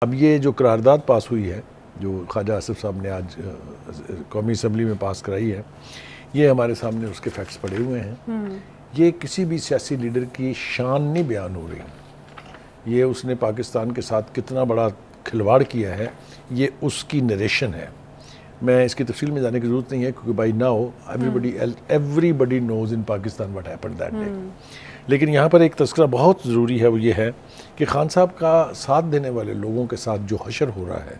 اب یہ جو قرارداد پاس ہوئی ہے جو خواجہ آصف صاحب نے آج قومی اسمبلی میں پاس کرائی ہے، یہ ہمارے سامنے اس کے فیکٹس پڑے ہوئے ہیں. یہ کسی بھی سیاسی لیڈر کی شان نہیں بیان ہو رہی. یہ اس نے پاکستان کے ساتھ کتنا بڑا کھلواڑ کیا ہے یہ اس کی نریشن ہے. میں اس کی تفصیل میں جانے کی ضرورت نہیں ہے کیونکہ by now everybody knows in Pakistan what happened that day. لیکن یہاں پر ایک تذکرہ بہت ضروری ہے، وہ یہ ہے کہ خان صاحب کا ساتھ دینے والے لوگوں کے ساتھ جو حشر ہو رہا ہے،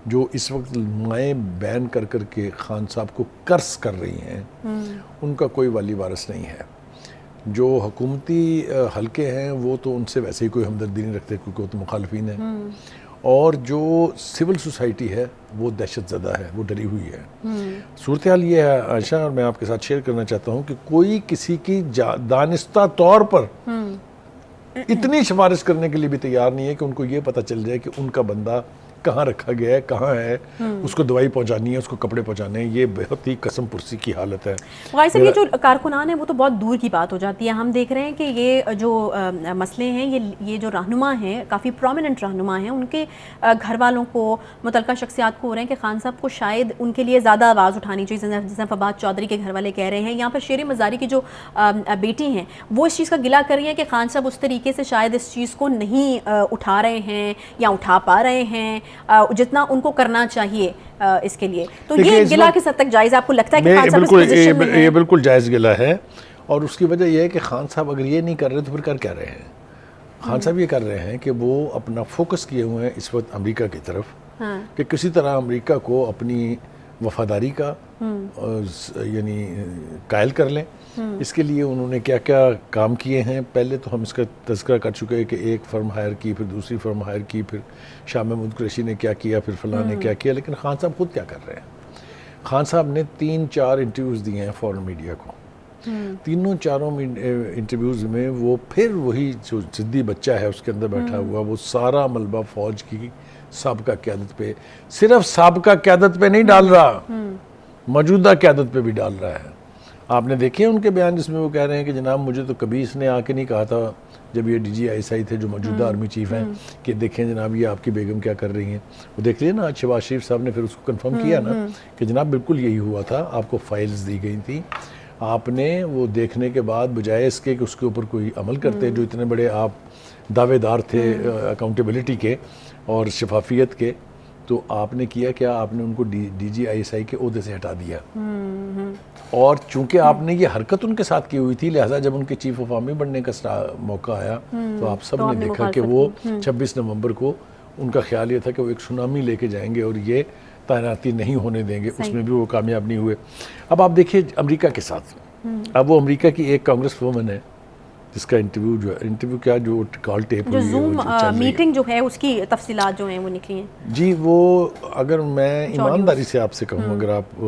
جو اس وقت مائیں بین کر کر کے خان صاحب کو قرض کر رہی ہیں، ان کا کوئی والی وارث نہیں ہے. جو حکومتی حلقے ہیں وہ تو ان سے ویسے ہی کوئی ہمدردی نہیں رکھتے کیونکہ وہ تو مخالفین ہیں، اور جو سول سوسائٹی ہے وہ دہشت زدہ ہے، وہ ڈری ہوئی ہے. صورتحال یہ ہے عائشہ، اور میں آپ کے ساتھ شیئر کرنا چاہتا ہوں کہ کوئی کسی کی دانستہ طور پر اتنی سفارش کرنے کے لیے بھی تیار نہیں ہے کہ ان کو یہ پتہ چل جائے کہ ان کا بندہ کہاں رکھا گیا ہے، کہاں ہے، اس کو دوائی پہنچانی ہے، اس کو کپڑے پہنچانے ہیں. یہ بہت ہی قسم پرسی کی حالت ہے. غازی صاحب، یہ جو کارکنان ہیں وہ تو بہت دور کی بات ہو جاتی ہے. ہم دیکھ رہے ہیں کہ یہ جو مسئلے ہیں، یہ جو رہنما ہیں، کافی پرومیننٹ رہنما ہیں، ان کے گھر والوں کو، متعلقہ شخصیات کو ہو رہے ہیں کہ خان صاحب کو شاید ان کے لیے زیادہ آواز اٹھانی چاہیے. جیسے فواد چودھری کے گھر والے کہہ رہے ہیں. یہاں پر شیر مزاری کی جو بیٹی ہیں وہ اس چیز کا گلہ کر رہی ہیں کہ خان صاحب اس طریقے سے شاید اس چیز کو نہیں اٹھا رہے ہیں یا اٹھا پا رہے ہیں جتنا ان کو کرنا چاہیے اس کے لیے. تو یہ گلہ کس حد تک جائز ہے؟ آپ کو لگتا ہے کہ خان صاحب اس پوزیشن میں ہیں؟ یہ بالکل جائز گلہ ہے، اور اس کی وجہ یہ ہے کہ خان صاحب اگر یہ نہیں کر رہے تو پھر کر کیا رہے ہیں؟ خان صاحب یہ کر رہے ہیں کہ وہ اپنا فوکس کیے ہوئے ہیں اس وقت امریکہ کی طرف، کہ کسی طرح امریکہ کو اپنی وفاداری کا یعنی قائل کر لیں. اس کے لیے انہوں نے کیا کیا کام کیے ہیں پہلے تو ہم اس کا تذکرہ کر چکے ہیں کہ ایک فرم ہائر کی، پھر دوسری فرم ہائر کی، پھر شاہ محمود قریشی نے کیا کیا، پھر فلاں نے کیا کیا. لیکن خان صاحب خود کیا کر رہے ہیں؟ خان صاحب نے 3-4 انٹرویوز دیے ہیں فورن میڈیا کو. چاروں انٹرویوز میں وہ پھر وہی جو ضدی بچہ ہے اس کے اندر بیٹھا ہوا، وہ سارا ملبہ فوج کی سابقہ قیادت پہ، صرف سابقہ قیادت پہ نہیں ڈال رہا، موجودہ قیادت پہ بھی ڈال رہا ہے. آپ نے دیکھے ان کے بیان جس میں وہ کہہ رہے ہیں کہ جناب مجھے تو کبھی اس نے آ کے نہیں کہا تھا جب یہ DGI تھے جو موجودہ آرمی چیف ہیں کہ دیکھیں جناب یہ آپ کی بیگم کیا کر رہی ہیں. وہ دیکھ لیے نا شہباز شریف صاحب نے پھر اس کو کنفرم کیا نا کہ جناب بالکل یہی ہوا تھا، آپ کو فائلز دی گئی تھی، آپ نے وہ دیکھنے کے بعد بجائے اس کے کہ اس کے اوپر کوئی عمل کرتے جو اتنے بڑے آپ دعوے دار تھے اکاؤنٹیبلٹی کے اور شفافیت کے، تو آپ نے کیا کیا؟ آپ نے ان کو DGI کے عہدے سے ہٹا دیا. اور چونکہ آپ نے یہ حرکت ان کے ساتھ کی ہوئی تھی لہٰذا جب ان کے چیف آف آرمی بننے کا موقع آیا تو آپ سب نے دیکھا کہ وہ 26 نومبر کو ان کا خیال یہ تھا کہ وہ ایک سونامی لے کے جائیں گے اور یہ تعیناتی نہیں ہونے دیں گے. اس میں بھی وہ کامیاب نہیں ہوئے. اب آپ دیکھیے امریکہ کے ساتھ، اب وہ امریکہ کی ایک کانگریس وومن ہے جس کا انٹرویو کیا جو کال ٹیپ جو زوم میٹنگ جو ہے اس کی تفصیلات جو ہیں وہ نکلی ہیں. جی وہ اگر میں ایمانداری سے آپ سے کہوں، اگر آپ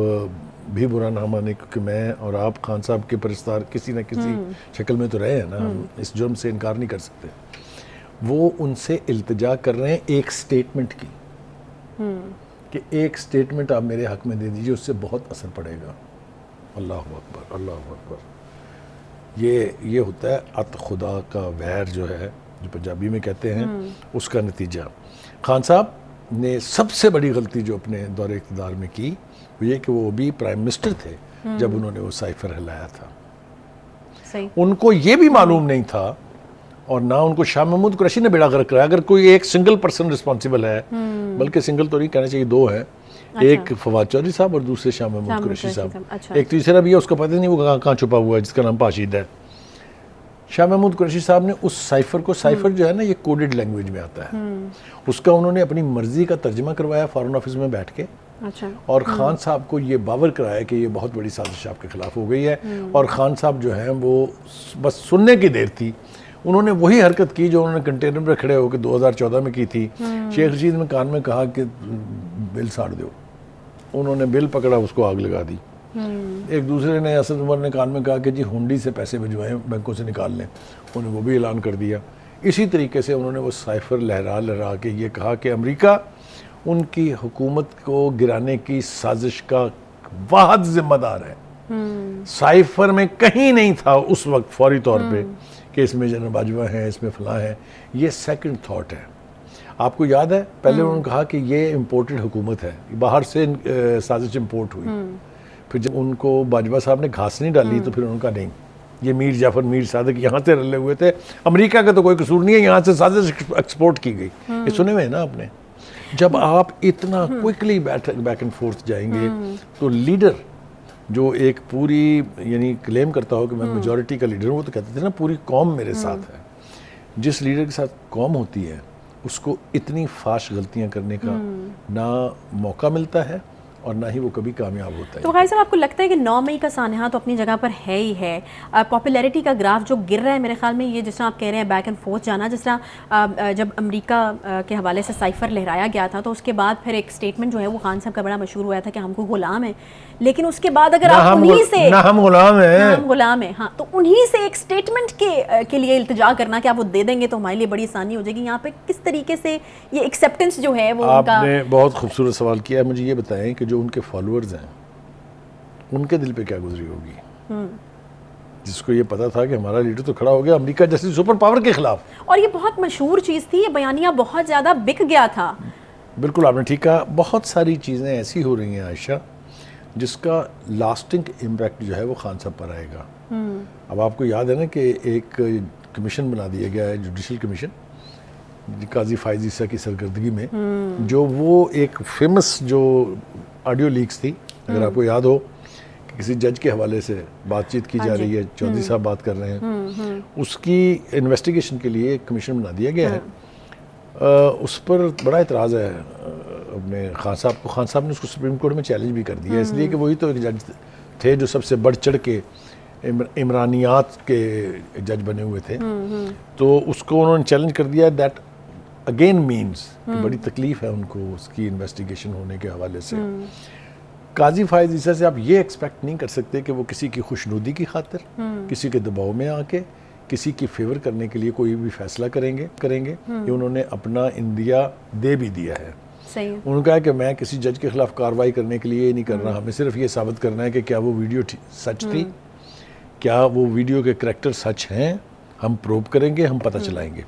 بھی برا نہ مانے کیونکہ میں اور آپ خان صاحب کے پرستار کسی نہ کسی شکل میں تو رہے ہیں نا، ہم اس جرم سے انکار نہیں کر سکتے. وہ ان سے التجا کر رہے ہیں ایک سٹیٹمنٹ کی کہ ایک سٹیٹمنٹ آپ میرے حق میں دے دیجئے، اس سے بہت اثر پڑے گا. اللہ اکبر، اللہ اکبر. یہ ہوتا ہے ات خدا کا ویر جو ہے، جو پنجابی میں کہتے ہیں، اس کا نتیجہ. خان صاحب نے سب سے بڑی غلطی جو اپنے دور اقتدار میں کی وہ یہ کہ وہ بھی پرائم منسٹر تھے جب انہوں نے وہ سائفر ہلایا تھا. ان کو یہ بھی معلوم نہیں تھا اور نہ ان کو شاہ محمود قریشی نے بیڑا غرق کرایا. اگر کوئی ایک سنگل پرسن رسپانسیبل ہے، بلکہ سنگل تو نہیں کہنا چاہیے، 2 ہیں، ایک فواد چودھری صاحب اور دوسرے شاہ محمود قریشی صاحب. ایک تیسرا بھی ہے، اس کا پتہ نہیں وہ کہاں چھپا ہوا ہے، جس کا نام پاشید ہے. شاہ محمود قریشی صاحب نے اس سائفر کو، سائفر جو ہے نا یہ کوڈڈ لینگویج میں آتا ہے، اس کا انہوں نے اپنی مرضی کا ترجمہ کروایا فارن آفس میں بیٹھ کے، اور خان صاحب کو یہ باور کرایا کہ یہ بہت بڑی سازش آپ کے خلاف ہو گئی ہے. اور خان صاحب جو ہیں وہ بس سننے کی دیر تھی، انہوں نے وہی حرکت کی جو انہوں نے کنٹینر پر کھڑے ہو کے 2014 میں کی تھی. شیخ رشید نے کان میں کہا کہ بل ساڑ دو، انہوں نے بل پکڑا، اس کو آگ لگا دی. ایک دوسرے نے، اسد عمر نے کان میں کہا کہ جی ہنڈی سے پیسے بھجوائیں، بینکوں سے نکال لیں، انہوں نے وہ بھی اعلان کر دیا. اسی طریقے سے انہوں نے وہ سائفر لہرا کے یہ کہا کہ امریکہ ان کی حکومت کو گرانے کی سازش کا واحد ذمہ دار ہے. سائفر میں کہیں نہیں تھا اس وقت فوری طور پہ کہ اس میں جنرل باجوہ ہیں، اس میں فلاں ہیں. یہ سیکنڈ تھاٹ ہے. آپ کو یاد ہے پہلے انہوں نے کہا کہ یہ امپورٹڈ حکومت ہے, باہر سے سازش امپورٹ ہوئی. پھر جب ان کو باجوہ صاحب نے گھاس نہیں ڈالی تو پھر انہوں نے کہا نہیں, یہ میر جعفر میر صادق یہاں سے رلے ہوئے تھے, امریکہ کا تو کوئی قصور نہیں ہے, یہاں سے سازش ایکسپورٹ کی گئی. یہ سنے ہوئے ہیں نا آپ نے. جب آپ اتنا کوئکلی بیک اینڈ فورتھ جائیں گے تو لیڈر جو ایک پوری یعنی کلیم کرتا ہو کہ میں میجورٹی کا لیڈر ہوں, وہ تو کہتے تھے نا پوری قوم میرے ساتھ ہے. جس لیڈر کے ساتھ قوم ہوتی ہے اس کو اتنی فاش غلطیاں کرنے کا نہ موقع ملتا ہے اور نہ ہی وہ کبھی کامیاب ہوتا ہے. تو غازی صاحب آپ کو لگتا ہے کہ 9 مئی کا سانحہ تو اپنی جگہ پر ہے ہی ہے, پاپولیرٹی کا گراف جو گر رہا ہے میرے خیال میں یہ جس طرح آپ کہہ رہے ہیں بیک اینڈ فورتھ جانا, جس طرح جب امریکہ کے حوالے سے سائفر لہرایا گیا تھا تو اس کے بعد پھر ایک سٹیٹمنٹ جو ہے وہ خان صاحب کا بڑا مشہور ہوا تھا کہ ہم کو غلام ہیں, لیکن اس کے بعد اگر آپ انہی سے ہم غلام ہیں, ہاں, تو انہی سے ایک سٹیٹمنٹ کے لیے التجا کرنا کہ آپ وہ دے دیں گے تو ہمارے لیے بڑی آسانی ہو جائے گی, یہاں پہ کس طریقے سے یہ ایکسیپٹنس جو ہے وہ آپ نے بہت خوبصورت سوال کیا ہے. مجھے یہ بتائیں کہ جو ان کے فالوورز ہیں ان کے دل پہ کیا گزری ہوگی, جس کو یہ پتا تھا کہ ہمارا لیڈر تو کھڑا ہو گیا امریکہ جیسی سپر پاور کے خلاف. اور یہ بہت مشہور چیز تھی, یہ بیانیہ بہت زیادہ بک گیا تھا. بالکل آپ نے ٹھیک کہا. بہت ساری چیزیں ایسی ہو رہی ہیں عائشہ جس کا لاسٹنگ امپیکٹ جو ہے وہ خان صاحب پر آئے گا. اب آپ کو یاد ہے نا کہ ایک کمیشن بنا دیا گیا ہے, جوڈیشل کمیشن قاضی فائز عیسیٰ کی سرگردگی میں, جو وہ ایک فیمس جو آڈیو لیکس تھی, اگر آپ کو یاد ہو کہ کسی جج کے حوالے سے بات چیت کی جا رہی ہے, چودھری صاحب بات کر رہے ہیں, اس کی انویسٹیگیشن کے لیے ایک کمیشن بنا دیا گیا ہے. اس پر بڑا اعتراض ہے اپنے خان صاحب کو. خان صاحب نے اس کو سپریم کورٹ میں چیلنج بھی کر دیا, اس لیے کہ وہی تو ایک جج تھے جو سب سے بڑھ چڑھ کے عمرانیات کے جج بنے ہوئے تھے. تو اس کو انہوں نے چیلنج کر دیا, دیٹ اگین مینز کہ بڑی تکلیف ہے ان کو اس کی انویسٹیگیشن ہونے کے حوالے سے. قاضی فائز عیسیٰ سے آپ یہ ایکسپیکٹ نہیں کر سکتے کہ وہ کسی کی خوشنودی کی خاطر, کسی کے دباؤ میں آ کے کسی کی فیور کرنے کے لیے کوئی بھی فیصلہ کریں گے. یہ انہوں نے اپنا اندیا دے بھی دیا ہے. انہوں نے کہا کہ میں کسی جج کے خلاف کارروائی کرنے کے لیے یہ نہیں کر رہا, ہمیں صرف یہ ثابت کرنا ہے کہ کیا وہ ویڈیو سچ تھی, کیا وہ ویڈیو کے کریکٹر سچ ہیں, ہم پروب کریں گے, ہم پتہ چلائیں گے.